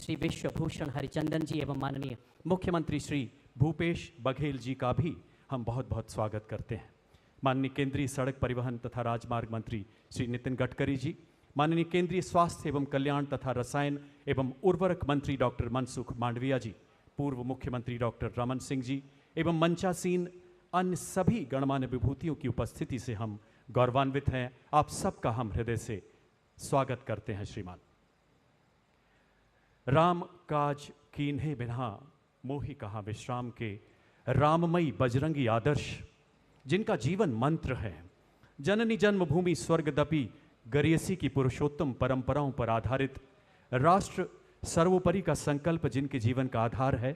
श्री विश्वभूषण हरिचंदन जी एवं माननीय मुख्यमंत्री श्री भूपेश बघेल जी का भी हम बहुत बहुत स्वागत करते हैं। माननीय केंद्रीय सड़क परिवहन तथा राजमार्ग मंत्री श्री नितिन गडकरी जी, माननीय केंद्रीय स्वास्थ्य एवं कल्याण तथा रसायन एवं उर्वरक मंत्री डॉक्टर मनसुख मांडविया जी, पूर्व मुख्यमंत्री डॉक्टर रमन सिंह जी एवं मंचासीन अन्य सभी गणमान्य विभूतियों की उपस्थिति से हम गौरवान्वित हैं। आप सबका हम हृदय से स्वागत करते हैं। श्रीमान, राम काज कीन्हे बिना मोहि कहा विश्राम के, राममयी बजरंगी आदर्श जिनका जीवन मंत्र है, जननी जन्मभूमि स्वर्गदपि गरियसी की पुरुषोत्तम परंपराओं पर आधारित राष्ट्र सर्वोपरि का संकल्प जिनके जीवन का आधार है,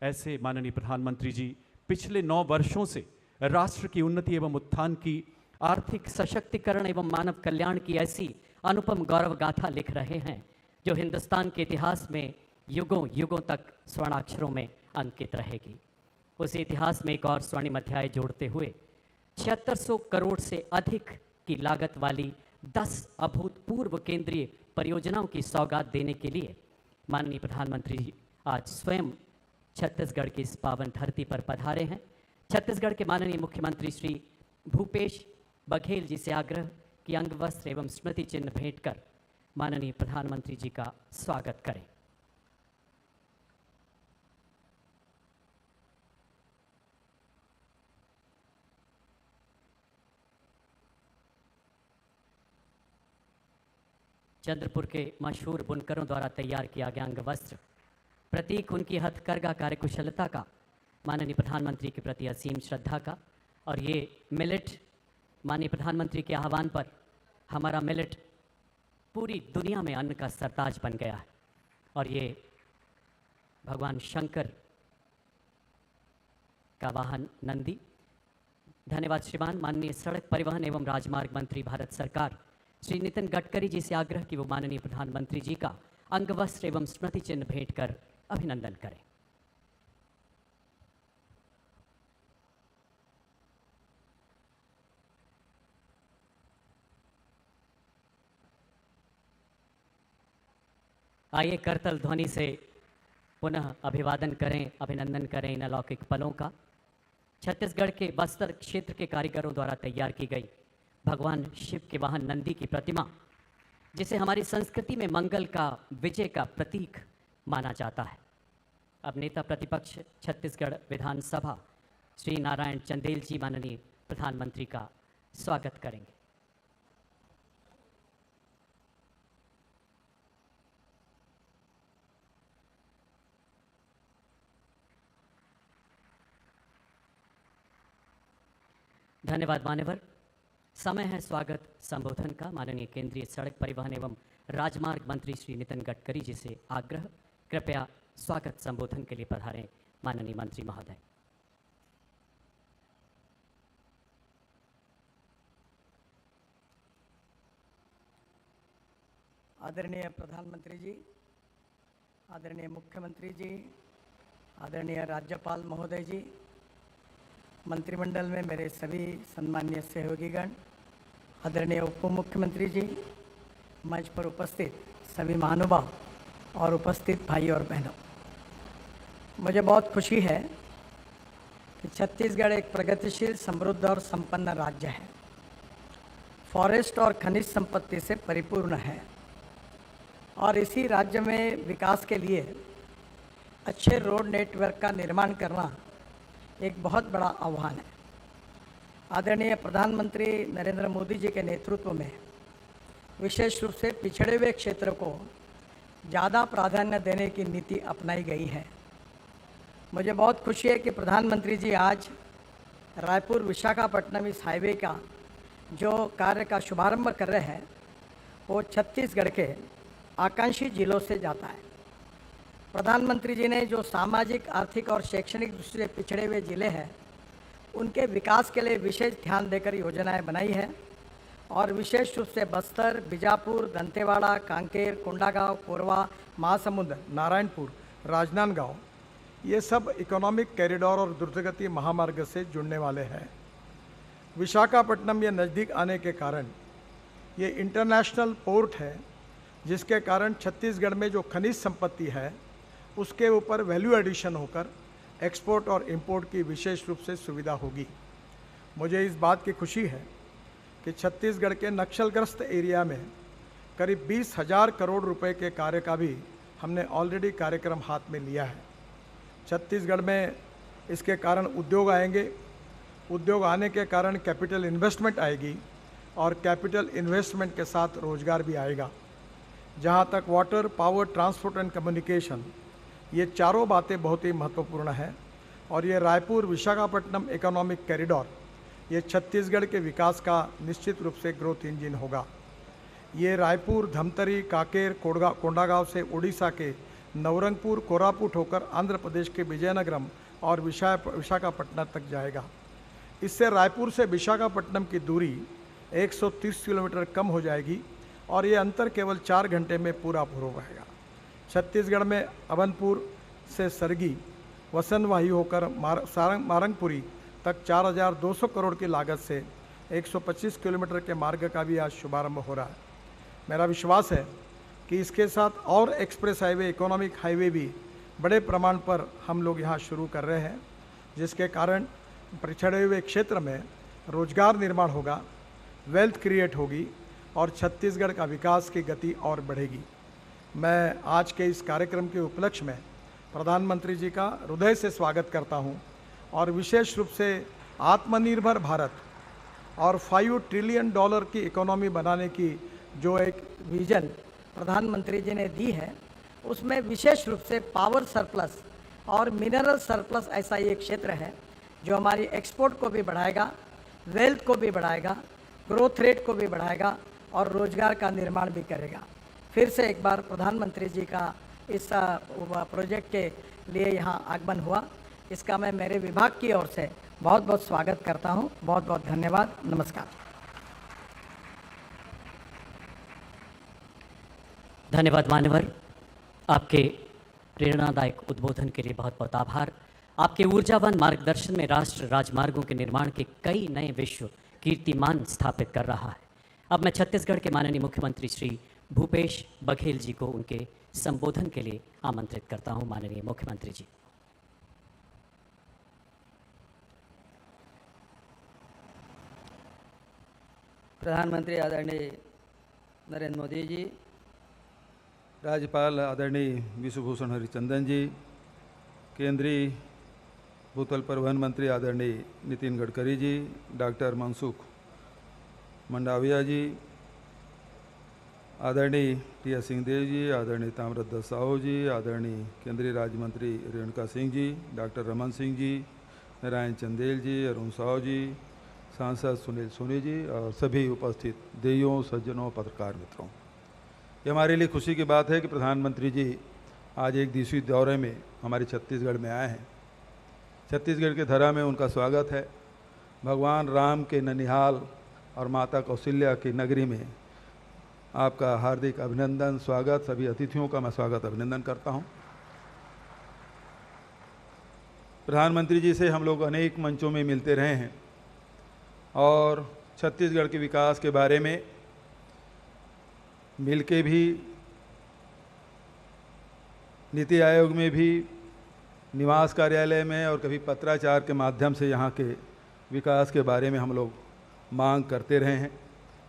ऐसे माननीय प्रधानमंत्री जी पिछले 9 वर्षों से राष्ट्र की उन्नति एवं उत्थान की, आर्थिक सशक्तिकरण एवं मानव कल्याण की ऐसी अनुपम गौरव गाथा लिख रहे हैं जो हिंदुस्तान के इतिहास में युगों युगों तक स्वर्णाक्षरों में अंकित रहेगी। उस इतिहास में एक और स्वर्णिम अध्याय जोड़ते हुए 7600 करोड़ से अधिक की लागत वाली 10 अभूतपूर्व केंद्रीय परियोजनाओं की सौगात देने के लिए माननीय प्रधानमंत्री जी आज स्वयं छत्तीसगढ़ की इस पावन धरती पर पधारे हैं। छत्तीसगढ़ के माननीय मुख्यमंत्री श्री भूपेश बघेल जी से आग्रह कि अंग वस्त्र एवं स्मृति चिन्ह भेंट कर माननीय प्रधानमंत्री जी का स्वागत करें। चंद्रपुर के मशहूर बुनकरों द्वारा तैयार किया गया अंग वस्त्र प्रतीक उनकी हथकरघा कार्यकुशलता का, माननीय प्रधानमंत्री के प्रति असीम श्रद्धा का। और ये मिलेट माननीय प्रधानमंत्री के आह्वान पर हमारा मिलेट पूरी दुनिया में अन्न का सरताज बन गया है और ये भगवान शंकर का वाहन नंदी। धन्यवाद श्रीमान। माननीय सड़क परिवहन एवं राजमार्ग मंत्री भारत सरकार श्री नितिन गडकरी जी से आग्रह कि वो माननीय प्रधानमंत्री जी का अंग वस्त्र एवं स्मृति चिन्ह भेंट कर अभिनंदन करें। आइए करतल ध्वनि से पुनः अभिवादन करें, अभिनंदन करें इन अलौकिक पलों का। छत्तीसगढ़ के बस्तर क्षेत्र के कारीगरों द्वारा तैयार की गई भगवान शिव के वाहन नंदी की प्रतिमा, जिसे हमारी संस्कृति में मंगल का, विजय का प्रतीक माना जाता है। अब नेता प्रतिपक्ष छत्तीसगढ़ विधानसभा श्री नारायण चंदेल जी माननीय प्रधानमंत्री का स्वागत करेंगे। धन्यवाद मान्यवर। समय है स्वागत संबोधन का। माननीय केंद्रीय सड़क परिवहन एवं राजमार्ग मंत्री श्री नितिन गडकरी जी से आग्रह, कृपया स्वागत संबोधन के लिए पधारें माननीय मंत्री महोदय। आदरणीय प्रधानमंत्री जी, आदरणीय मुख्यमंत्री जी, आदरणीय राज्यपाल महोदय जी, मंत्रिमंडल में मेरे सभी सम्माननीय सहयोगीगण, आदरणीय उप मुख्यमंत्री जी, मंच पर उपस्थित सभी महानुभाव और उपस्थित भाई और बहनों, मुझे बहुत खुशी है कि छत्तीसगढ़ एक प्रगतिशील, समृद्ध और संपन्न राज्य है। फॉरेस्ट और खनिज संपत्ति से परिपूर्ण है और इसी राज्य में विकास के लिए अच्छे रोड नेटवर्क का निर्माण करना एक बहुत बड़ा आह्वान है। आदरणीय प्रधानमंत्री नरेंद्र मोदी जी के नेतृत्व में विशेष रूप से पिछड़े हुए क्षेत्र को ज़्यादा प्राधान्य देने की नीति अपनाई गई है। मुझे बहुत खुशी है कि प्रधानमंत्री जी आज रायपुर विशाखापट्टनम इस हाईवे का जो कार्य का शुभारंभ कर रहे हैं वो छत्तीसगढ़ के आकांक्षी जिलों से जाता है। प्रधानमंत्री जी ने जो सामाजिक, आर्थिक और शैक्षणिक दृष्टि से पिछड़े हुए जिले हैं उनके विकास के लिए विशेष ध्यान देकर योजनाएं बनाई है और विशेष रूप से बस्तर, बीजापुर, दंतेवाड़ा, कांकेर, कोंडागांव, कोरबा, महासमुंद, नारायणपुर, राजनांदगांव ये सब इकोनॉमिक कॉरिडोर और द्रुतगति महामार्ग से जुड़ने वाले हैं। विशाखापट्टनम ये नज़दीक आने के कारण ये इंटरनेशनल पोर्ट है जिसके कारण छत्तीसगढ़ में जो खनिज संपत्ति है उसके ऊपर वैल्यू एडिशन होकर एक्सपोर्ट और इंपोर्ट की विशेष रूप से सुविधा होगी। मुझे इस बात की खुशी है कि छत्तीसगढ़ के नक्सलग्रस्त एरिया में करीब 20,000 करोड़ रुपए के कार्य का भी हमने ऑलरेडी कार्यक्रम हाथ में लिया है। छत्तीसगढ़ में इसके कारण उद्योग आएंगे, उद्योग आने के कारण कैपिटल इन्वेस्टमेंट आएगी और कैपिटल इन्वेस्टमेंट के साथ रोजगार भी आएगा। जहाँ तक water, power, transport and communication, ये चारों बातें बहुत ही महत्वपूर्ण हैं और ये रायपुर विशाखापट्टनम इकोनॉमिक कॉरिडोर ये छत्तीसगढ़ के विकास का निश्चित रूप से ग्रोथ इंजन होगा। ये रायपुर, धमतरी, कांकेर, कोंडागांव से उड़ीसा के नवरंगपुर, कोरापुट होकर आंध्र प्रदेश के विजयनगरम और विशाखापट्टनम तक जाएगा। इससे रायपुर से विशाखापट्टनम की दूरी 130 किलोमीटर कम हो जाएगी और ये अंतर केवल 4 घंटे में पूरा हो पाएगा। छत्तीसगढ़ में अभनपुर से सरगी, वसनवाही होकर मारंगपुरी तक 4,200 करोड़ की लागत से 125 किलोमीटर के मार्ग का भी आज शुभारंभ हो रहा है। मेरा विश्वास है कि इसके साथ और एक्सप्रेस हाईवे, इकोनॉमिक हाईवे भी बड़े प्रमाण पर हम लोग यहाँ शुरू कर रहे हैं, जिसके कारण पिछड़े हुए क्षेत्र में रोजगार निर्माण होगा, वेल्थ क्रिएट होगी और छत्तीसगढ़ का विकास की गति और बढ़ेगी। मैं आज के इस कार्यक्रम के उपलक्ष्य में प्रधानमंत्री जी का हृदय से स्वागत करता हूं और विशेष रूप से आत्मनिर्भर भारत और $5 ट्रिलियन की इकोनॉमी बनाने की जो एक विजन प्रधानमंत्री जी ने दी है, उसमें विशेष रूप से पावर सरप्लस और मिनरल सरप्लस ऐसा एक क्षेत्र है जो हमारी एक्सपोर्ट को भी बढ़ाएगा, वेल्थ को भी बढ़ाएगा, ग्रोथ रेट को भी बढ़ाएगा और रोजगार का निर्माण भी करेगा। फिर से एक बार प्रधानमंत्री जी का इस प्रोजेक्ट के लिए यहाँ आगमन हुआ, इसका मैं मेरे विभाग की ओर से बहुत बहुत स्वागत करता हूँ। बहुत बहुत धन्यवाद। नमस्कार। धन्यवाद मान्यवर, आपके प्रेरणादायक उद्बोधन के लिए बहुत बहुत आभार। आपके ऊर्जावान मार्गदर्शन में राष्ट्र राजमार्गों के निर्माण के कई नए विश्व कीर्तिमान स्थापित कर रहा है। अब मैं छत्तीसगढ़ के माननीय मुख्यमंत्री श्री भूपेश बघेल जी को उनके संबोधन के लिए आमंत्रित करता हूं। माननीय मुख्यमंत्री जी। प्रधानमंत्री आदरणीय नरेंद्र मोदी जी, राज्यपाल आदरणीय विश्वभूषण हरिचंदन जी, केंद्रीय भूतल परिवहन मंत्री आदरणीय नितिन गडकरी जी, डॉक्टर मनसुख मंडाविया जी, आदरणीय टी.एस. सिंहदेव जी, आदरणीय ताम्रध्वज साहू जी, आदरणीय केंद्रीय राज्य मंत्री रेणुका सिंह जी, डॉक्टर रमन सिंह जी, नारायण चंदेल जी, अरुण साहू जी, सांसद सुनील सोनी जी और सभी उपस्थित देवियों, सज्जनों, पत्रकार मित्रों, ये हमारे लिए खुशी की बात है कि प्रधानमंत्री जी आज एक दिवसीय दौरे में हमारे छत्तीसगढ़ में आए हैं। छत्तीसगढ़ के धरा में उनका स्वागत है। भगवान राम के ननिहाल और माता कौशल्या की नगरी में आपका हार्दिक अभिनंदन, स्वागत। सभी अतिथियों का मैं स्वागत अभिनंदन करता हूं। प्रधानमंत्री जी से हम लोग अनेक मंचों में मिलते रहे हैं और छत्तीसगढ़ के विकास के बारे में मिलके भी, नीति आयोग में भी, निवास कार्यालय में और कभी पत्राचार के माध्यम से यहाँ के विकास के बारे में हम लोग मांग करते रहे हैं।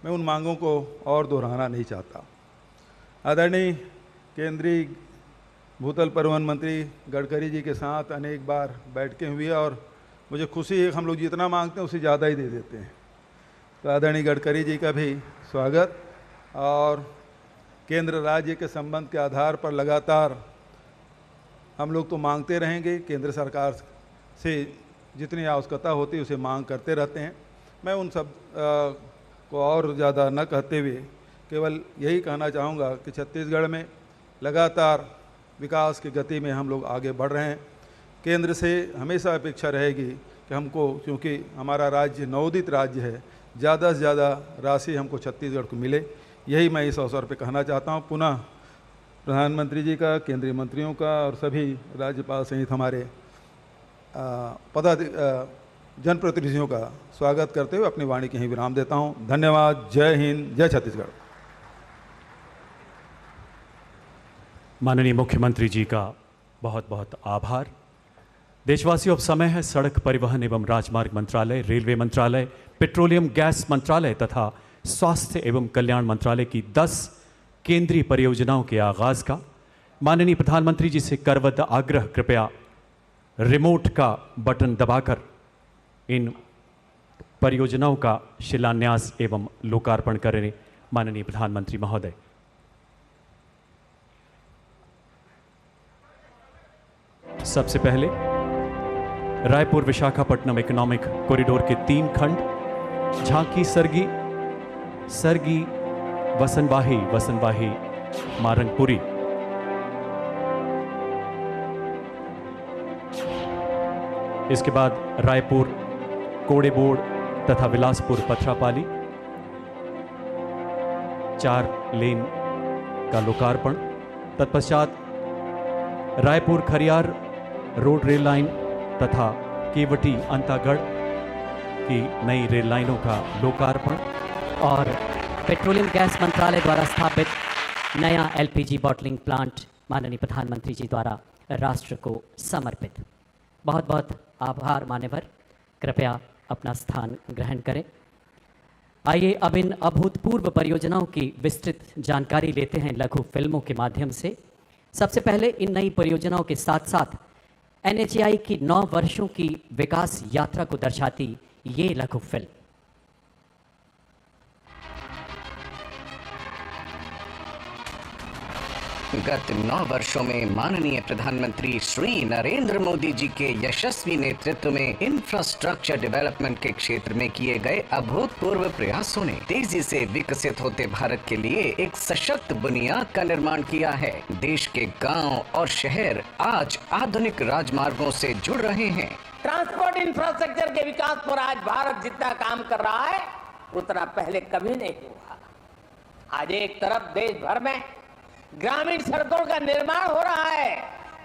मैं उन मांगों को और दोहराना नहीं चाहता। आदरणीय केंद्रीय भूतल परिवहन मंत्री गडकरी जी के साथ अनेक बार बैठकें हुई और मुझे खुशी है कि हम लोग जितना मांगते हैं उससे ज़्यादा ही दे देते हैं। तो आदरणीय गडकरी जी का भी स्वागत। और केंद्र राज्य के संबंध के आधार पर लगातार हम लोग तो मांगते रहेंगे, केंद्र सरकार से जितनी आवश्यकता होती है उसे मांग करते रहते हैं। मैं उन सब को और ज़्यादा न कहते हुए केवल यही कहना चाहूँगा कि छत्तीसगढ़ में लगातार विकास की गति में हम लोग आगे बढ़ रहे हैं। केंद्र से हमेशा अपेक्षा रहेगी कि हमको, क्योंकि हमारा राज्य नवोदित राज्य है, ज़्यादा से ज़्यादा राशि हमको छत्तीसगढ़ को मिले। यही मैं इस अवसर पर कहना चाहता हूँ। पुनः प्रधानमंत्री जी का, केंद्रीय मंत्रियों का और सभी राज्यपाल सहित हमारे जनप्रतिनिधियों का स्वागत करते हुए अपनी वाणी के यहीं विराम देता हूँ। धन्यवाद। जय हिंद, जय छत्तीसगढ़। माननीय मुख्यमंत्री जी का बहुत बहुत आभार। देशवासियों, अब समय है सड़क परिवहन एवं राजमार्ग मंत्रालय, रेलवे मंत्रालय, पेट्रोलियम गैस मंत्रालय तथा स्वास्थ्य एवं कल्याण मंत्रालय की 10 केंद्रीय परियोजनाओं के आगाज का। माननीय प्रधानमंत्री जी से करवत आग्रह, कृपया रिमोट का बटन दबाकर इन परियोजनाओं का शिलान्यास एवं लोकार्पण करें। माननीय प्रधानमंत्री महोदय। सबसे पहले रायपुर विशाखापट्टनम इकोनॉमिक कॉरिडोर के 3 खंड झांकी सरगी, सरगी वसनवाही, वसनवाही मारंगपुरी। इसके बाद रायपुर कोड़ेबोड़ तथा बिलासपुर पथरापाली 4 लेन का लोकार्पण। तत्पश्चात Raipur Khariar road rail line तथा केवटी अंतागढ़ की नई रेल लाइनों का लोकार्पण। और पेट्रोलियम गैस मंत्रालय द्वारा स्थापित नया एलपीजी बॉटलिंग प्लांट माननीय प्रधानमंत्री जी द्वारा राष्ट्र को समर्पित। बहुत बहुत आभार मान्यवर। कृपया अपना स्थान ग्रहण करें। आइए अब इन अभूतपूर्व परियोजनाओं की विस्तृत जानकारी लेते हैं लघु फिल्मों के माध्यम से। सबसे पहले इन नई परियोजनाओं के साथ साथ एनएचएआई की 9 वर्षों की विकास यात्रा को दर्शाती ये लघु फिल्म। गत 9 वर्षों में माननीय प्रधानमंत्री श्री नरेंद्र मोदी जी के यशस्वी नेतृत्व में इंफ्रास्ट्रक्चर डेवलपमेंट के क्षेत्र में किए गए अभूतपूर्व प्रयासों ने तेजी से विकसित होते भारत के लिए एक सशक्त बुनियाद का निर्माण किया है। देश के गांव और शहर आज आधुनिक राजमार्गों से जुड़ रहे हैं। ट्रांसपोर्ट इंफ्रास्ट्रक्चर के विकास पर आज भारत जितना काम कर रहा है उतना पहले कभी नहीं हुआ। आज एक तरफ देश भर में ग्रामीण सड़कों का निर्माण हो रहा है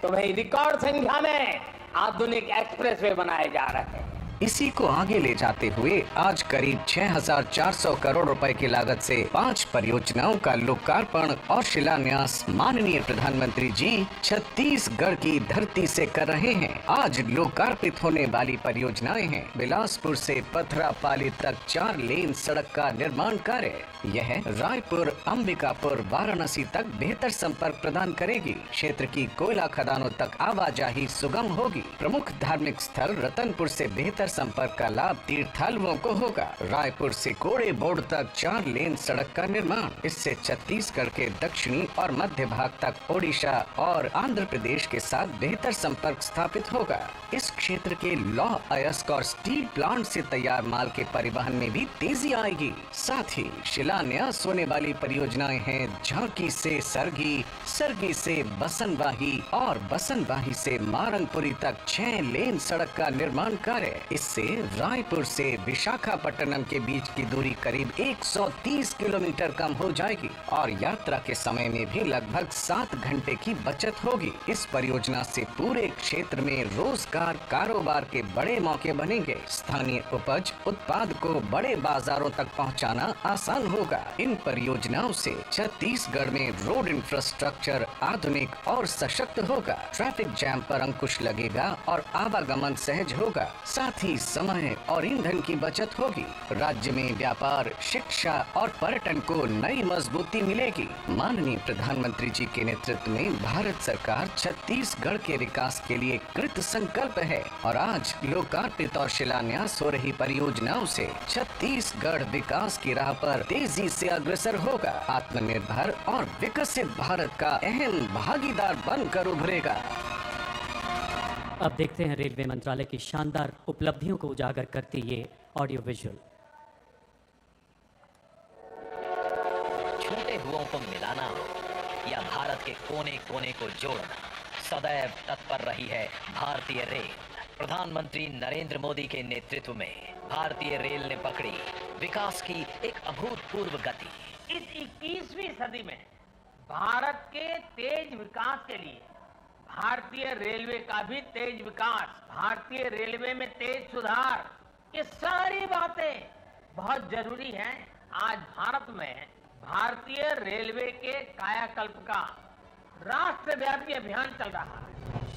तो वही रिकॉर्ड संख्या में आधुनिक एक्सप्रेसवे बनाए जा रहे हैं। इसी को आगे ले जाते हुए आज करीब 6,400 करोड़ रुपए की लागत से 5 परियोजनाओं का लोकार्पण और शिलान्यास माननीय प्रधानमंत्री जी छत्तीसगढ़ की धरती से कर रहे हैं। आज लोकार्पित होने वाली परियोजनाएं हैं बिलासपुर से पथरापाली तक 4 लेन सड़क का निर्माण कार्य। यह रायपुर, अंबिकापुर, वाराणसी तक बेहतर संपर्क प्रदान करेगी। क्षेत्र की कोयला खदानों तक आवाजाही सुगम होगी। प्रमुख धार्मिक स्थल रतनपुर से बेहतर संपर्क का लाभ तीर्थालुओं को होगा। रायपुर से कोड़ेबोड़ तक 4 लेन सड़क का निर्माण। इससे छत्तीसगढ़ के दक्षिणी और मध्य भाग तक ओडिशा और आंध्र प्रदेश के साथ बेहतर संपर्क स्थापित होगा। इस क्षेत्र के लौह अयस्क और स्टील प्लांट से तैयार माल के परिवहन में भी तेजी आएगी। साथ ही शिलान्यास होने वाली परियोजनाएं हैं झांकी से सरगी, सरगी से बसनवाही और बसनवाही से मारंगपुरी तक 6 लेन सड़क का निर्माण कार्य। इससे रायपुर से विशाखापट्टनम के बीच की दूरी करीब 130 किलोमीटर कम हो जाएगी और यात्रा के समय में भी लगभग 7 घंटे की बचत होगी। इस परियोजना से पूरे क्षेत्र में रोजगार, कारोबार के बड़े मौके बनेंगे। स्थानीय उपज उत्पाद को बड़े बाजारों तक पहुंचाना आसान होगा। इन परियोजनाओं से छत्तीसगढ़ में रोड इंफ्रास्ट्रक्चर आधुनिक और सशक्त होगा। ट्रैफिक जैम पर अंकुश लगेगा और आवागमन सहज होगा। साथ ही समय और ईंधन की बचत होगी। राज्य में व्यापार, शिक्षा और पर्यटन को नई मजबूती मिलेगी। माननीय प्रधानमंत्री जी के नेतृत्व में भारत सरकार छत्तीसगढ़ के विकास के लिए कृत संकल्प है और आज लोकार्पित और शिलान्यास हो रही परियोजनाओं से छत्तीसगढ़ विकास की राह पर तेजी से अग्रसर होगा। आत्मनिर्भर और विकसित भारत का अहम भागीदार बनकर उभरेगा। अब देखते हैं रेलवे मंत्रालय की शानदार उपलब्धियों को उजागर करती ये ऑडियो विजुअल। छूटे हुओं को मिलाना हो या भारत के कोने कोने को जोड़ना, सदैव तत्पर रही है भारतीय रेल। प्रधानमंत्री नरेंद्र मोदी के नेतृत्व में भारतीय रेल ने पकड़ी विकास की एक अभूतपूर्व गति। इस 21वीं सदी में भारत के तेज विकास के लिए भारतीय रेलवे का भी तेज विकास, भारतीय रेलवे में तेज सुधार, ये सारी बातें बहुत जरूरी हैं। आज भारत में भारतीय रेलवे के कायाकल्प का राष्ट्रव्यापी अभियान चल रहा है।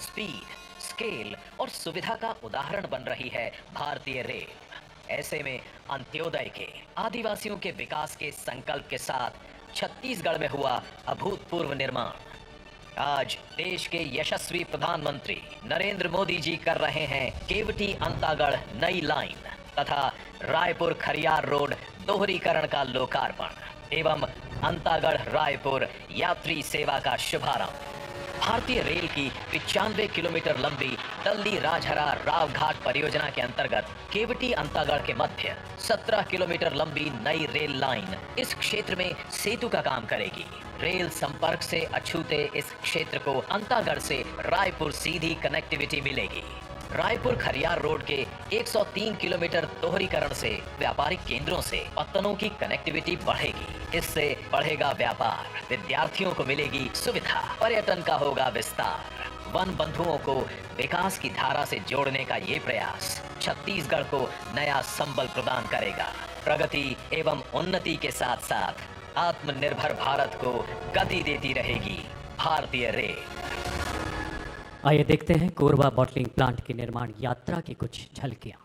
स्पीड, स्केल और सुविधा का उदाहरण बन रही है भारतीय रेल। ऐसे में अंत्योदय के, आदिवासियों के विकास के संकल्प के साथ छत्तीसगढ़ में हुआ अभूतपूर्व निर्माण। आज देश के यशस्वी प्रधानमंत्री नरेंद्र मोदी जी कर रहे हैं केवटी अंतागढ़ नई लाइन तथा रायपुर खरियार रोड दोहरीकरण का लोकार्पण एवं अंतागढ़ रायपुर यात्री सेवा का शुभारंभ। भारतीय रेल की 95 किलोमीटर लंबी दल्ली राजहरा रावघाट परियोजना के अंतर्गत केवटी अंतागढ़ के मध्य 17 किलोमीटर लंबी नई रेल लाइन इस क्षेत्र में सेतु का काम करेगी। रेल संपर्क से अछूते इस क्षेत्र को अंतागढ़ से रायपुर सीधी कनेक्टिविटी मिलेगी। रायपुर खरियार रोड के 103 किलोमीटर दोहरीकरण से व्यापारिक केंद्रों से पत्तनों की कनेक्टिविटी बढ़ेगी। इससे बढ़ेगा व्यापार, विद्यार्थियों को मिलेगी सुविधा, पर्यटन का होगा विस्तार। वन बंधुओं को विकास की धारा से जोड़ने का ये प्रयास छत्तीसगढ़ को नया संबल प्रदान करेगा। प्रगति एवं उन्नति के साथ साथ आत्मनिर्भर भारत को गति देती रहेगी भारतीय रेल। आइए देखते हैं कोरबा बॉटलिंग प्लांट की निर्माण यात्रा की कुछ झलकियां।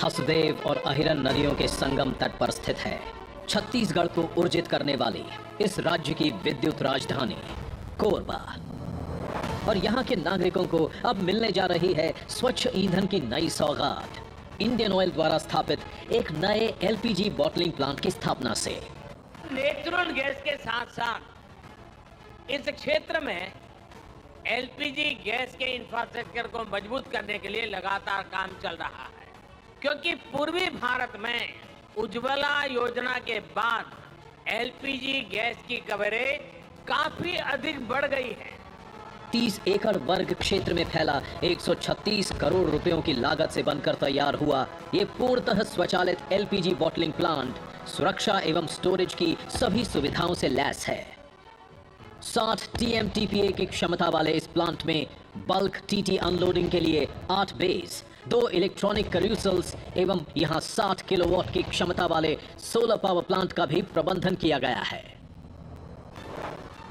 हसदेव और अहिरन नदियों के संगम तट पर स्थित है छत्तीसगढ़ को ऊर्जित करने वाली इस राज्य की विद्युत राजधानी कोरबा। और यहाँ के नागरिकों को अब मिलने जा रही है स्वच्छ ईंधन की नई सौगात इंडियन ऑयल द्वारा स्थापित एक नए एलपीजी बॉटलिंग प्लांट की स्थापना से। नेचुरल गैस के साथ साथ इस क्षेत्र में एलपीजी गैस के इंफ्रास्ट्रक्चर को मजबूत करने के लिए लगातार काम चल रहा है, क्योंकि पूर्वी भारत में उज्ज्वला योजना के बाद एलपीजी गैस की कवरेज काफी अधिक बढ़ गई है। 30 एकड़ वर्ग क्षेत्र में फैला 136 करोड़ रुपयों की लागत से बनकर तैयार हुआ ये पूर्णतः स्वचालित एलपीजी बॉटलिंग प्लांट सुरक्षा एवं स्टोरेज की सभी सुविधाओं से लैस है। 60 TMTPA की क्षमता वाले इस प्लांट में बल्क टीटी अनलोडिंग के लिए 8 बेस, 2 इलेक्ट्रॉनिक कैरूसल्स एवं यहां 60 किलोवाट की क्षमता वाले सोलर पावर प्लांट का भी प्रबंधन किया गया है।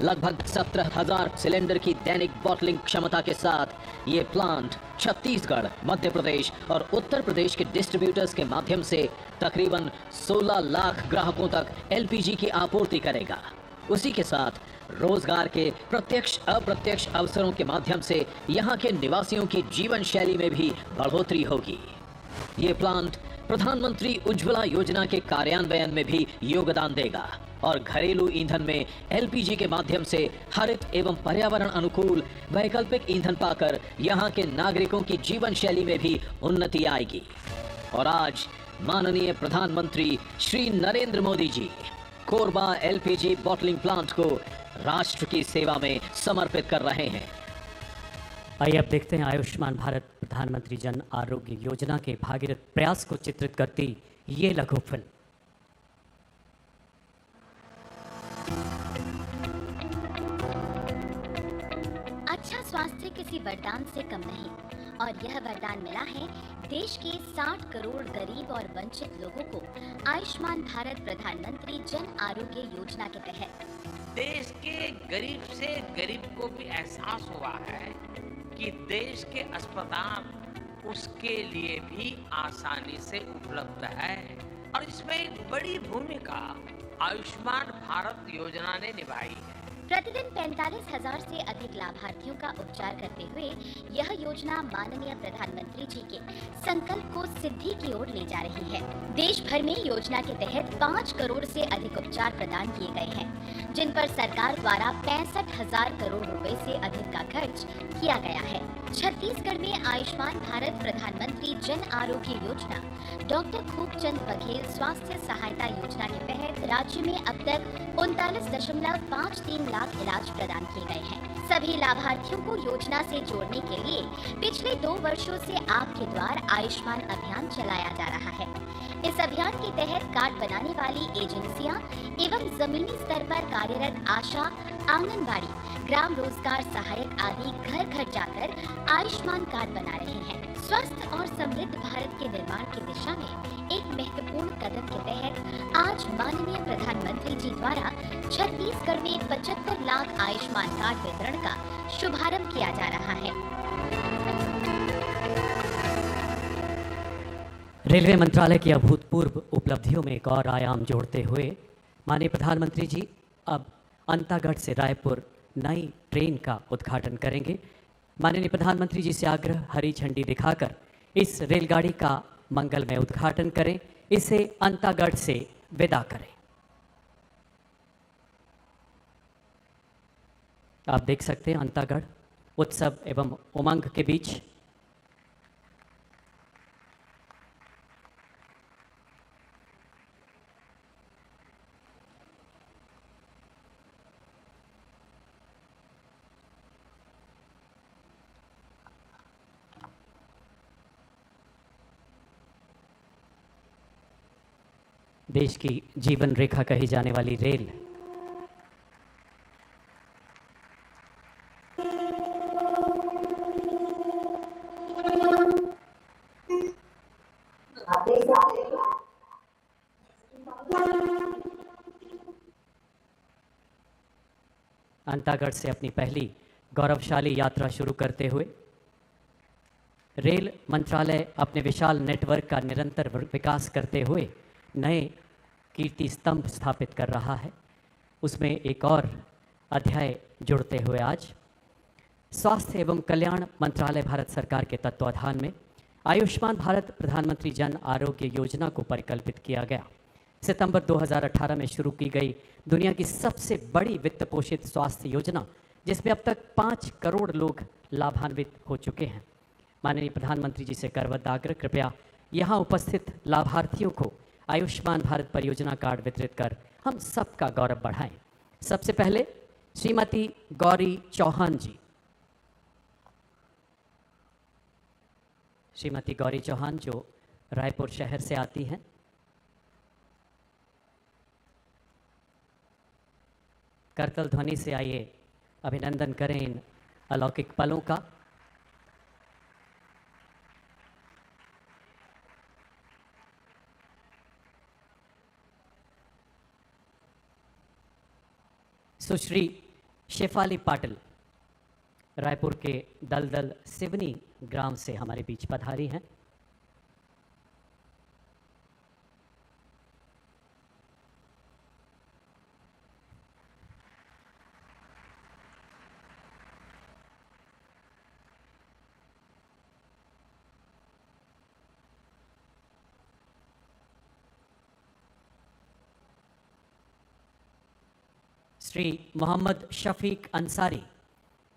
लगभग 17,000 सिलेंडर की दैनिक बॉटलिंग क्षमता के साथ ये प्लांट छत्तीसगढ़, मध्य प्रदेश और उत्तर प्रदेश के डिस्ट्रीब्यूटर्स के माध्यम से तकरीबन 16 लाख ग्राहकों तक एलपीजी की आपूर्ति करेगा। उसी के साथ रोजगार के प्रत्यक्ष अप्रत्यक्ष अवसरों के माध्यम से यहाँ के निवासियों की जीवन शैली में भी बढ़ोतरी होगी। ये प्लांट प्रधानमंत्री उज्ज्वला योजना के कार्यान्वयन में भी योगदान देगा और घरेलू ईंधन में एलपीजी के माध्यम से हरित एवं पर्यावरण अनुकूल वैकल्पिक ईंधन पाकर यहाँ के नागरिकों की जीवन शैली में भी उन्नति आएगी। और आज माननीय प्रधानमंत्री Shri Narendra Modi ji Korba LPG bottling plant को राष्ट्र की सेवा में समर्पित कर रहे हैं। आइए अब देखते हैं आयुष्मान भारत प्रधानमंत्री जन आरोग्य योजना के भागीरथ प्रयास को चित्रित करती ये लघु फिल्म। अच्छा स्वास्थ्य किसी वरदान से कम नहीं, और यह वरदान मिला है देश के 60 करोड़ गरीब और वंचित लोगों को आयुष्मान भारत प्रधानमंत्री जन आरोग्य योजना के तहत। देश के गरीब से गरीब को भी एहसास हुआ है कि देश के अस्पताल उसके लिए भी आसानी से उपलब्ध है, और इसमें एक बड़ी भूमिका आयुष्मान भारत योजना ने निभाई है। प्रतिदिन 45,000 से अधिक लाभार्थियों का उपचार करते हुए यह योजना माननीय प्रधानमंत्री जी के संकल्प को सिद्धि की ओर ले जा रही है। देश भर में योजना के तहत 5 करोड़ से अधिक उपचार प्रदान किए गए हैं, जिन पर सरकार द्वारा 65,000 करोड़ रुपए से अधिक का खर्च किया गया है। छत्तीसगढ़ में आयुष्मान भारत प्रधानमंत्री जन आरोग्य योजना डॉक्टर खूबचंद बघेल स्वास्थ्य सहायता योजना के तहत राज्य में अब तक 39.53 लाख इलाज प्रदान किए गए हैं। सभी लाभार्थियों को योजना से जोड़ने के लिए पिछले 2 वर्षों से आपके द्वार आयुष्मान अभियान चलाया जा रहा है। इस अभियान के तहत कार्ड बनाने वाली एजेंसियां एवं जमीनी स्तर पर कार्यरत आशा, आंगनबाड़ी, ग्राम रोजगार सहायक आदि घर घर जाकर आयुष्मान कार्ड बना रहे हैं। स्वस्थ और समृद्ध भारत के निर्माण की दिशा में एक महत्वपूर्ण कदम के तहत आज माननीय प्रधानमंत्री जी द्वारा छत्तीसगढ़ में 75 लाख आयुष्मान कार्ड वितरण का शुभारंभ किया जा रहा है। रेलवे मंत्रालय की अभूतपूर्व उपलब्धियों में एक और आयाम जोड़ते हुए माननीय प्रधानमंत्री जी अब अंतागढ़ से रायपुर नई ट्रेन का उद्घाटन करेंगे। माननीय प्रधानमंत्री जी से आग्रह, हरी झंडी दिखाकर इस रेलगाड़ी का मंगलमय उद्घाटन करें, इसे अंतागढ़ से विदा करें। आप देख सकते हैं अंतागढ़ उत्सव एवं उमंग के बीच देश की जीवन रेखा कही जाने वाली रेल अंतागढ़ से अपनी पहली गौरवशाली यात्रा शुरू करते हुए रेल मंत्रालय अपने विशाल नेटवर्क का निरंतर विकास करते हुए नए कीर्ति स्तंभ स्थापित कर रहा है। उसमें एक और अध्याय जुड़ते हुए आज स्वास्थ्य एवं कल्याण मंत्रालय भारत सरकार के तत्वाधान में आयुष्मान भारत प्रधानमंत्री जन आरोग्य योजना को परिकल्पित किया गया। सितंबर 2018 में शुरू की गई दुनिया की सबसे बड़ी वित्त पोषित स्वास्थ्य योजना, जिसमें अब तक 5 करोड़ लोग लाभान्वित हो चुके हैं। माननीय प्रधानमंत्री जी से करबद्ध आग्रह, कृपया यहाँ उपस्थित लाभार्थियों को आयुष्मान भारत परियोजना कार्ड वितरित कर हम सबका गौरव बढ़ाएं। सबसे पहले श्रीमती गौरी चौहान जी। श्रीमती गौरी चौहान जो रायपुर शहर से आती हैं। करतल ध्वनि से आइए अभिनंदन करें इन अलौकिक पलों का। सुश्री शेफाली पाटिल रायपुर के दलदल सिवनी ग्राम से हमारे बीच पधारी हैं। श्री मोहम्मद शफीक अंसारी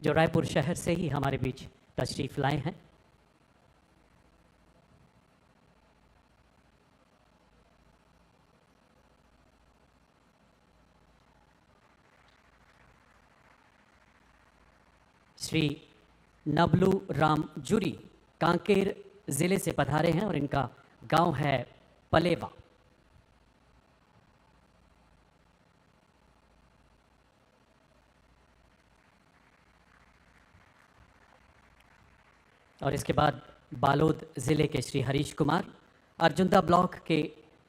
जो रायपुर शहर से ही हमारे बीच तशरीफ लाए हैं। श्री नबलू राम जुरी कांकेर जिले से पधारे हैं और इनका गांव है पलेवा। और इसके बाद बालोद ज़िले के श्री हरीश कुमार अर्जुंदा ब्लॉक के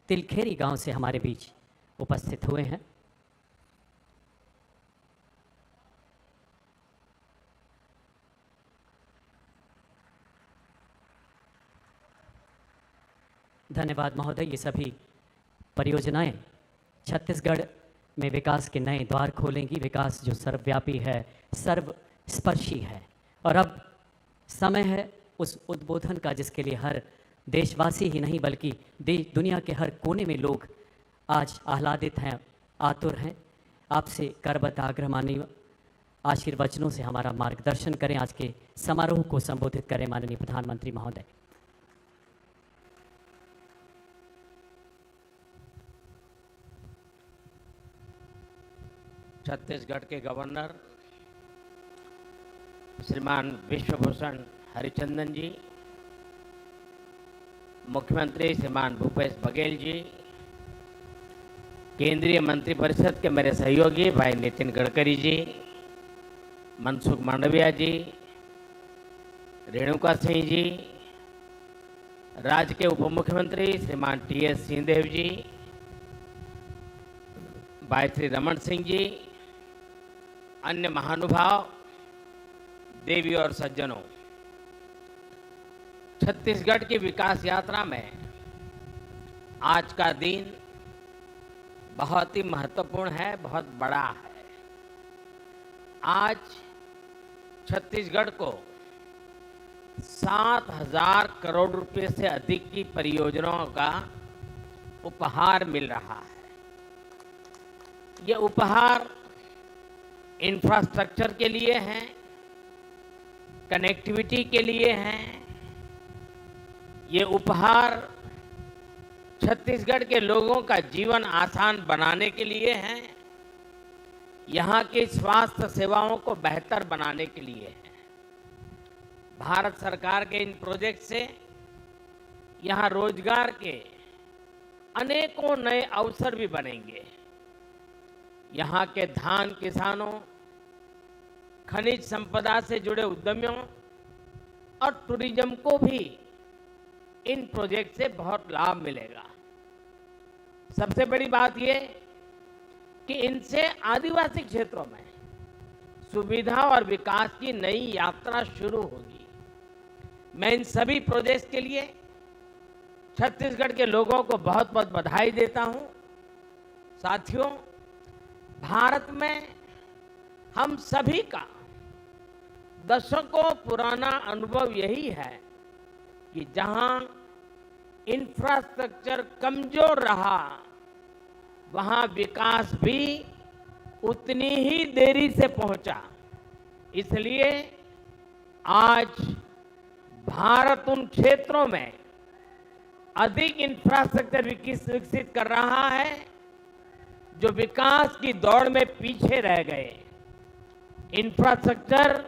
तिलखेरी गांव से हमारे बीच उपस्थित हुए हैं। धन्यवाद महोदय। ये सभी परियोजनाएं छत्तीसगढ़ में विकास के नए द्वार खोलेंगी। विकास जो सर्वव्यापी है, सर्वस्पर्शी है, और अब समय है उस उद्बोधन का जिसके लिए हर देशवासी ही नहीं बल्कि दुनिया के हर कोने में लोग आज आह्लादित हैं, आतुर हैं। आपसे करबद्ध आग्रह, माननीय आशीर्वचनों से हमारा मार्गदर्शन करें। आज के समारोह को संबोधित करें माननीय प्रधानमंत्री महोदय। छत्तीसगढ़ के गवर्नर श्रीमान विश्वभूषण हरिचंदन जी, मुख्यमंत्री श्रीमान भूपेश बघेल जी, केंद्रीय मंत्रिपरिषद के मेरे सहयोगी भाई नितिन गडकरी जी, मनसुख मांडविया जी, रेणुका सिंह जी, राज्य के उप मुख्यमंत्री श्रीमान टी.एस. सिंहदेव जी, भाई श्री रमन सिंह जी, अन्य महानुभाव, देवी और सज्जनों, छत्तीसगढ़ की विकास यात्रा में आज का दिन बहुत ही महत्वपूर्ण है, बहुत बड़ा है। आज छत्तीसगढ़ को 7,000 करोड़ रुपए से अधिक की परियोजनाओं का उपहार मिल रहा है। ये उपहार इंफ्रास्ट्रक्चर के लिए हैं, कनेक्टिविटी के लिए हैं। ये उपहार छत्तीसगढ़ के लोगों का जीवन आसान बनाने के लिए हैं, यहाँ की स्वास्थ्य सेवाओं को बेहतर बनाने के लिए हैं। भारत सरकार के इन प्रोजेक्ट से यहाँ रोजगार के अनेकों नए अवसर भी बनेंगे। यहाँ के धान किसानों, खनिज संपदा से जुड़े उद्यमियों और टूरिज्म को भी इन प्रोजेक्ट से बहुत लाभ मिलेगा। सबसे बड़ी बात यह कि इनसे आदिवासी क्षेत्रों में सुविधा और विकास की नई यात्रा शुरू होगी। मैं इन सभी प्रोजेक्ट्स के लिए छत्तीसगढ़ के लोगों को बहुत बहुत बधाई देता हूं। साथियों, भारत में हम सभी का दशकों पुराना अनुभव यही है कि जहां इंफ्रास्ट्रक्चर कमजोर रहा, वहां विकास भी उतनी ही देरी से पहुंचा। इसलिए आज भारत उन क्षेत्रों में अधिक इंफ्रास्ट्रक्चर विकसित कर रहा है जो विकास की दौड़ में पीछे रह गए। इंफ्रास्ट्रक्चर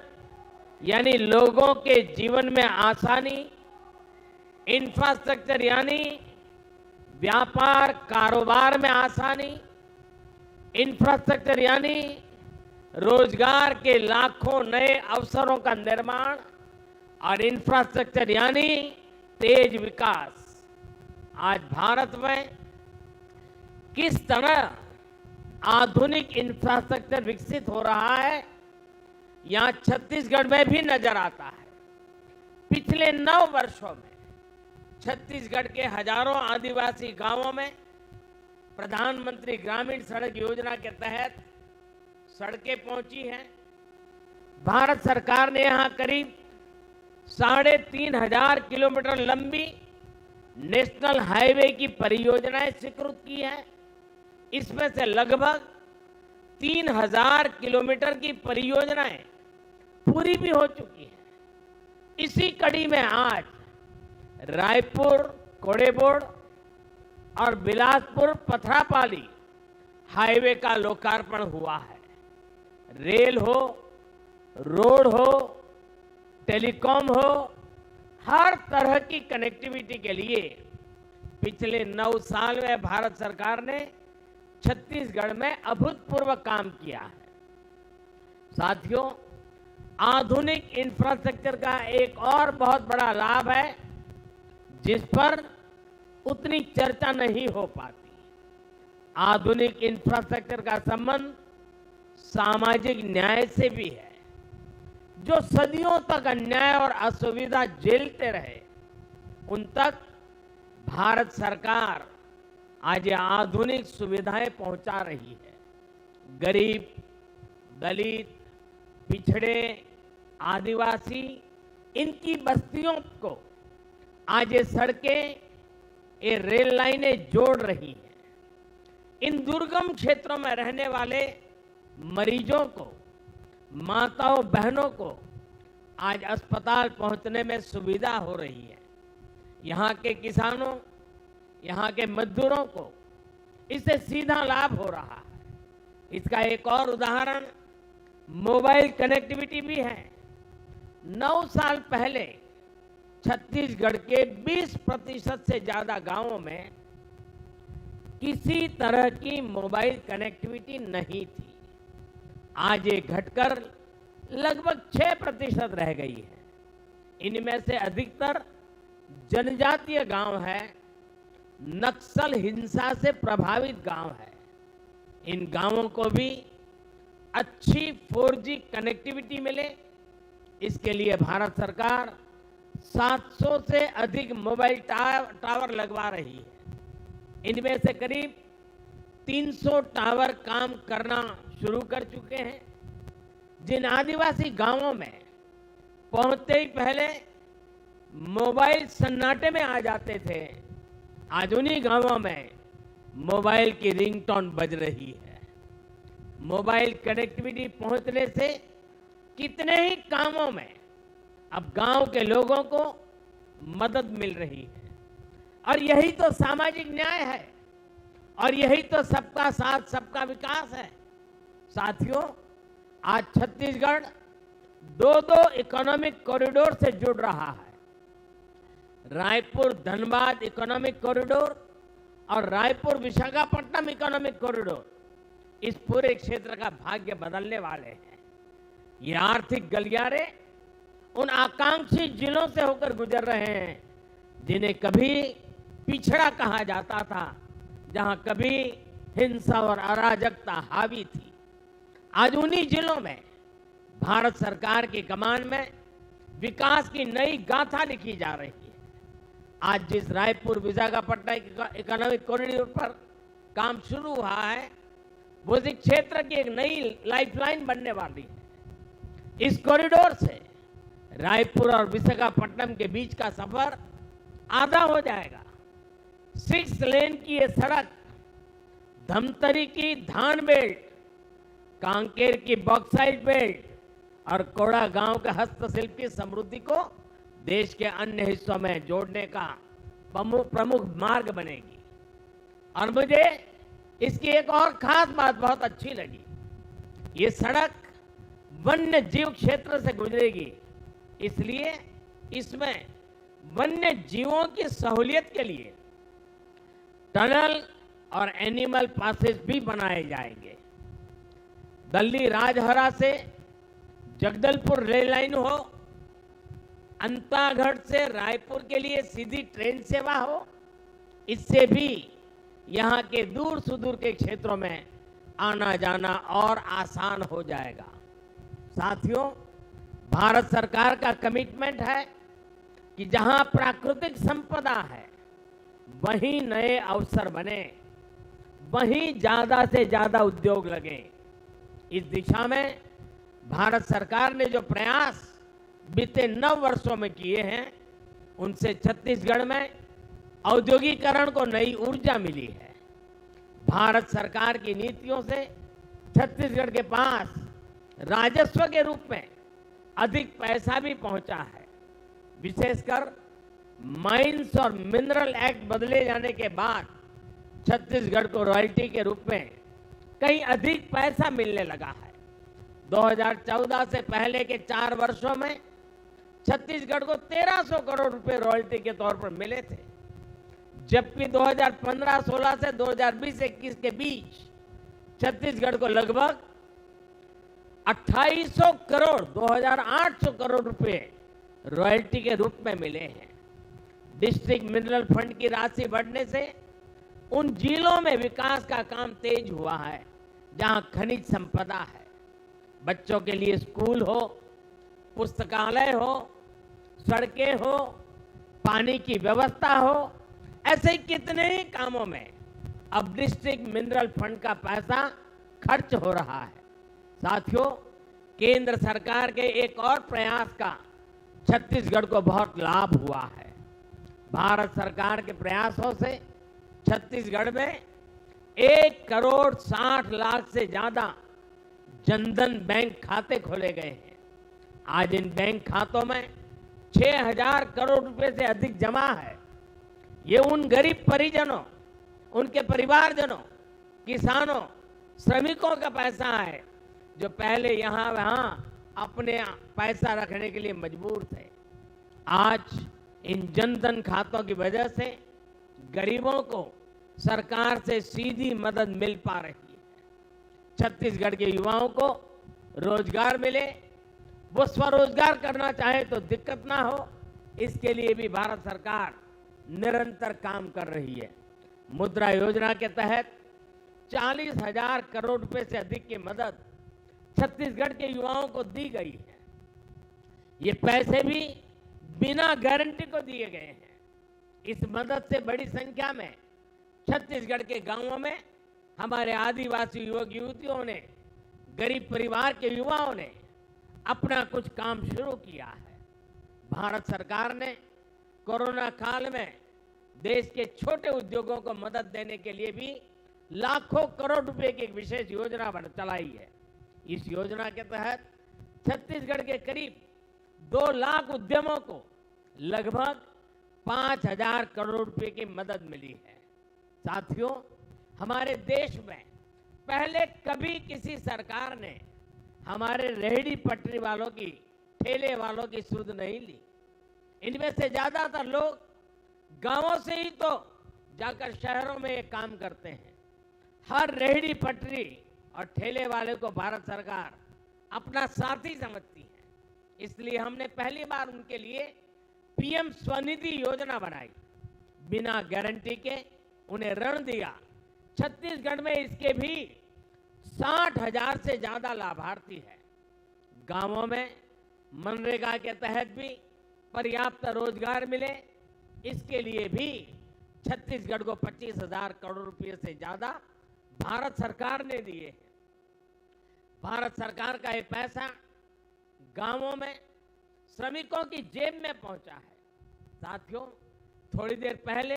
यानी लोगों के जीवन में आसानी, इंफ्रास्ट्रक्चर यानी व्यापार कारोबार में आसानी, इंफ्रास्ट्रक्चर यानी रोजगार के लाखों नए अवसरों का निर्माण और इंफ्रास्ट्रक्चर यानी तेज विकास। आज भारत में किस तरह आधुनिक इंफ्रास्ट्रक्चर विकसित हो रहा है, यहाँ छत्तीसगढ़ में भी नजर आता है। पिछले 9 वर्षों में छत्तीसगढ़ के हजारों आदिवासी गांवों में प्रधानमंत्री ग्रामीण सड़क योजना के तहत सड़कें पहुंची हैं। भारत सरकार ने यहां करीब 3,500 किलोमीटर लंबी नेशनल हाईवे की परियोजनाएं स्वीकृत की हैं। इसमें से लगभग 3,000 किलोमीटर की परियोजनाएं पूरी भी हो चुकी हैं। इसी कड़ी में आज रायपुर कोड़ेबोड़ और बिलासपुर पथरापाली हाईवे का लोकार्पण हुआ है। रेल हो, रोड हो, टेलीकॉम हो, हर तरह की कनेक्टिविटी के लिए पिछले 9 साल में भारत सरकार ने छत्तीसगढ़ में अभूतपूर्व काम किया है। साथियों, आधुनिक इंफ्रास्ट्रक्चर का एक और बहुत बड़ा लाभ है जिस पर उतनी चर्चा नहीं हो पाती। आधुनिक इंफ्रास्ट्रक्चर का संबंध सामाजिक न्याय से भी है। जो सदियों तक अन्याय और असुविधा झेलते रहे, उन तक भारत सरकार आज आधुनिक सुविधाएं पहुंचा रही है। गरीब, दलित, पिछड़े, आदिवासी, इनकी बस्तियों को आज ये सड़कें, ये रेल लाइनें जोड़ रही हैं। इन दुर्गम क्षेत्रों में रहने वाले मरीजों को, माताओं बहनों को आज अस्पताल पहुंचने में सुविधा हो रही है। यहाँ के किसानों, यहाँ के मजदूरों को इससे सीधा लाभ हो रहा है। इसका एक और उदाहरण मोबाइल कनेक्टिविटी भी है। 9 साल पहले छत्तीसगढ़ के 20% से ज्यादा गांवों में किसी तरह की मोबाइल कनेक्टिविटी नहीं थी। आज ये घटकर लगभग 6% रह गई है। इनमें से अधिकतर जनजातीय गांव है, नक्सल हिंसा से प्रभावित गांव है। इन गांवों को भी अच्छी 4G कनेक्टिविटी मिले, इसके लिए भारत सरकार 700 से अधिक मोबाइल टावर लगवा रही है। इनमें से करीब 300 टावर काम करना शुरू कर चुके हैं। जिन आदिवासी गांवों में पहुंचते ही पहले मोबाइल सन्नाटे में आ जाते थे, आज उन्हीं गांवों में मोबाइल की रिंगटोन बज रही है। मोबाइल कनेक्टिविटी पहुंचने से कितने ही कामों में अब गांव के लोगों को मदद मिल रही है। और यही तो सामाजिक न्याय है, और यही तो सबका साथ सबका विकास है। साथियों, आज छत्तीसगढ़ 2 इकोनॉमिक कॉरिडोर से जुड़ रहा है। रायपुर धनबाद इकोनॉमिक कॉरिडोर और रायपुर विशाखापट्टनम इकोनॉमिक कॉरिडोर इस पूरे क्षेत्र का भाग्य बदलने वाले हैं। ये आर्थिक गलियारे उन आकांक्षी जिलों से होकर गुजर रहे हैं जिन्हें कभी पिछड़ा कहा जाता था, जहां कभी हिंसा और अराजकता हावी थी। आज उन्हीं जिलों में भारत सरकार की कमान में विकास की नई गाथा लिखी जा रही है। आज जिस रायपुर विशाखापट्टनम इकोनॉमिक कॉरिडोर पर काम शुरू हुआ है, वो इस क्षेत्र की एक नई लाइफलाइन बनने वाली है। इस कॉरिडोर से रायपुर और विशाखापट्टनम के बीच का सफर आधा हो जाएगा। 6 लेन की ये सड़क धमतरी की धान बेल्ट, कांकेर की बॉक्साइट बेल्ट और कोड़ा गांव के हस्तशिल्प की समृद्धि को देश के अन्य हिस्सों में जोड़ने का प्रमुख मार्ग बनेगी। और मुझे इसकी एक और खास बात बहुत अच्छी लगी। ये सड़क वन्य जीव क्षेत्र से गुजरेगी, इसलिए इसमें वन्य जीवों की सहूलियत के लिए टनल और एनिमल पासेस भी बनाए जाएंगे। दिल्ली राजहरा से जगदलपुर रेल लाइन हो, अंतागढ़ से रायपुर के लिए सीधी ट्रेन सेवा हो, इससे भी यहाँ के दूर सुदूर के क्षेत्रों में आना जाना और आसान हो जाएगा। साथियों, भारत सरकार का कमिटमेंट है कि जहाँ प्राकृतिक संपदा है वहीं नए अवसर बने, वहीं ज़्यादा से ज़्यादा उद्योग लगे। इस दिशा में भारत सरकार ने जो प्रयास बीते 9 वर्षों में किए हैं, उनसे छत्तीसगढ़ में औद्योगिकरण को नई ऊर्जा मिली है। भारत सरकार की नीतियों से छत्तीसगढ़ के पास राजस्व के रूप में अधिक पैसा भी पहुंचा है। विशेषकर माइंस और मिनरल एक्ट बदले जाने के बाद छत्तीसगढ़ को रॉयल्टी के रूप में कहीं अधिक पैसा मिलने लगा है। 2014 से पहले के 4 वर्षों में छत्तीसगढ़ को 1300 करोड़ रुपए रॉयल्टी के तौर पर मिले थे, जबकि 2015-16 से 2020-21 के बीच छत्तीसगढ़ को लगभग 2800 करोड़ 2800 करोड़ रुपए रॉयल्टी के रूप में मिले हैं। डिस्ट्रिक्ट मिनरल फंड की राशि बढ़ने से उन जिलों में विकास का काम तेज हुआ है जहां खनिज संपदा है। बच्चों के लिए स्कूल हो, पुस्तकालय हो, सड़कें हो, पानी की व्यवस्था हो, ऐसे कितने ही कामों में अब डिस्ट्रिक्ट मिनरल फंड का पैसा खर्च हो रहा है। साथियों, केंद्र सरकार के एक और प्रयास का छत्तीसगढ़ को बहुत लाभ हुआ है। भारत सरकार के प्रयासों से छत्तीसगढ़ में 1,60,00,000 से ज्यादा जनधन बैंक खाते खोले गए हैं। आज इन बैंक खातों में 6,000 करोड़ रुपए से अधिक जमा है। ये उन गरीब परिजनों, उनके परिवारजनों, किसानों, श्रमिकों का पैसा है जो पहले यहाँ वहाँ अपने पैसा रखने के लिए मजबूर थे। आज इन जनधन खातों की वजह से गरीबों को सरकार से सीधी मदद मिल पा रही है। छत्तीसगढ़ के युवाओं को रोजगार मिले, वो स्वरोजगार करना चाहे तो दिक्कत ना हो, इसके लिए भी भारत सरकार निरंतर काम कर रही है। मुद्रा योजना के तहत 40,000 करोड़ रुपए से अधिक की मदद छत्तीसगढ़ के युवाओं को दी गई है। ये पैसे भी बिना गारंटी को दिए गए हैं। इस मदद से बड़ी संख्या में छत्तीसगढ़ के गांवों में हमारे आदिवासी युवक युवतियों ने, गरीब परिवार के युवाओं ने अपना कुछ काम शुरू किया है। भारत सरकार ने कोरोना काल में देश के छोटे उद्योगों को मदद देने के लिए भी लाखों करोड़ रुपए की एक विशेष योजना चलाई है। इस योजना के तहत छत्तीसगढ़ के करीब 2 लाख उद्यमों को लगभग 5,000 करोड़ रुपए की मदद मिली है। साथियों, हमारे देश में पहले कभी किसी सरकार ने हमारे रेहड़ी पटरी वालों की, ठेले वालों की सुध नहीं ली। इनमें से ज्यादातर लोग गांवों से ही तो जाकर शहरों में ये काम करते हैं। हर रेहड़ी पटरी और ठेले वाले को भारत सरकार अपना साथी समझती है। इसलिए हमने पहली बार उनके लिए पीएम स्वनिधि योजना बनाई। बिना गारंटी के उन्हें ऋण दिया। छत्तीसगढ़ में इसके भी 60,000 से ज्यादा लाभार्थी हैं। गांवों में मनरेगा के तहत भी पर्याप्त रोजगार मिले, इसके लिए भी छत्तीसगढ़ को 25,000 करोड़ रुपए से ज्यादा भारत सरकार ने दिए हैं। भारत सरकार का ये पैसा गांवों में श्रमिकों की जेब में पहुंचा है। साथियों, थोड़ी देर पहले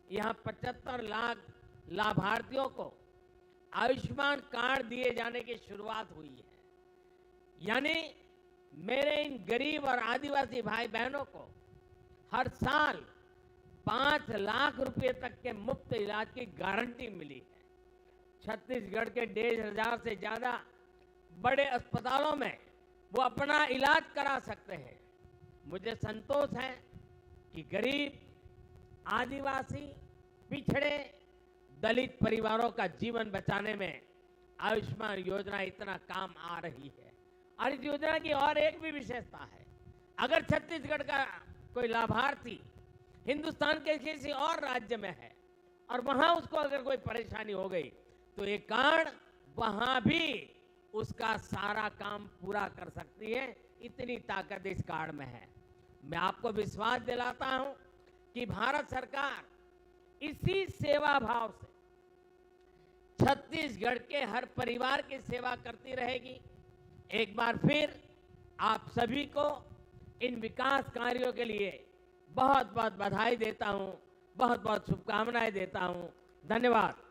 यहां 75 लाख लाभार्थियों को आयुष्मान कार्ड दिए जाने की शुरुआत हुई है। यानी मेरे इन गरीब और आदिवासी भाई बहनों को हर साल 5 लाख रुपए तक के मुफ्त इलाज की गारंटी मिली है। छत्तीसगढ़ के 1,500 से ज्यादा बड़े अस्पतालों में वो अपना इलाज करा सकते हैं। मुझे संतोष है कि गरीब, आदिवासी, पिछड़े, दलित परिवारों का जीवन बचाने में आयुष्मान योजना इतना काम आ रही है। और इस योजना की और एक भी विशेषता है, अगर छत्तीसगढ़ का कोई लाभार्थी हिंदुस्तान के किसी और राज्य में है और वहां उसको अगर कोई परेशानी हो गई तो ये कार्ड वहां भी उसका सारा काम पूरा कर सकती है। इतनी ताकत इस कार्ड में है। मैं आपको विश्वास दिलाता हूं कि भारत सरकार इसी सेवा भाव से छत्तीसगढ़ के हर परिवार की सेवा करती रहेगी। एक बार फिर आप सभी को इन विकास कार्यों के लिए बहुत बहुत बधाई देता हूं, बहुत बहुत शुभकामनाएं देता हूं। धन्यवाद।